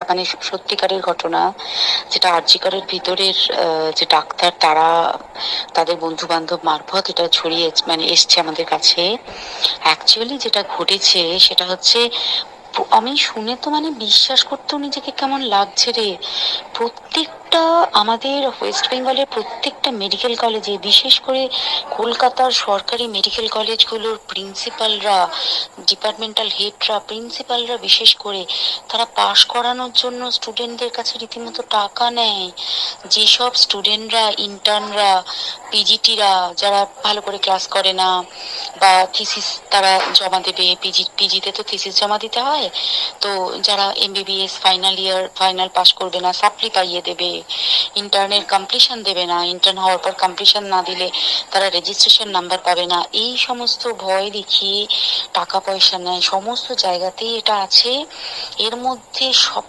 মানে সত্যিকারের ঘটনা, যেটা আরজি করের ভিতরের যে ডাক্তার তারা তাদের বন্ধু বান্ধব মারফত এটা ছড়িয়ে মানে এসছে আমাদের কাছে। অ্যাকচুয়ালি যেটা ঘটেছে সেটা হচ্ছে, আমি শুনে তো মানে বিশ্বাস করতেও নিজেকে কেমন লাগছে রে। প্রত্যেকটা আমাদের ওয়েস্ট বেঙ্গলের প্রত্যেকটা মেডিকেল কলেজে, বিশেষ করে কলকাতার সরকারি মেডিকেল কলেজগুলোর প্রিন্সিপালরা, ডিপার্টমেন্টাল হেডরা, প্রিন্সিপালরা বিশেষ করে, তারা পাশ করানোর জন্য স্টুডেন্টদের কাছে রীতিমতো টাকা নেয়। যেসব স্টুডেন্টরা, ইন্টার্নরা, পিজিটিরা যারা ভালো করে ক্লাস করে না বা থিসিস তারা জমা দেবে, পিজিতে তো থিসিস জমা দিতে হয়, তো যারা MBBS final year final pass করবে না সাপ্লি পাইয়ে দেবে, ইন্টার্নের কমপ্লিশন দেবে না, ইন্টার্ন হওয়ার পর কমপ্লিশন না দিলে তারা রেজিস্ট্রেশন নাম্বার পাবে না, এই সমস্ত ভয় দেখিয়ে টাকা পয়সা নেয়। সমস্ত জায়গাতেই এটা আছে। এর মধ্যে সব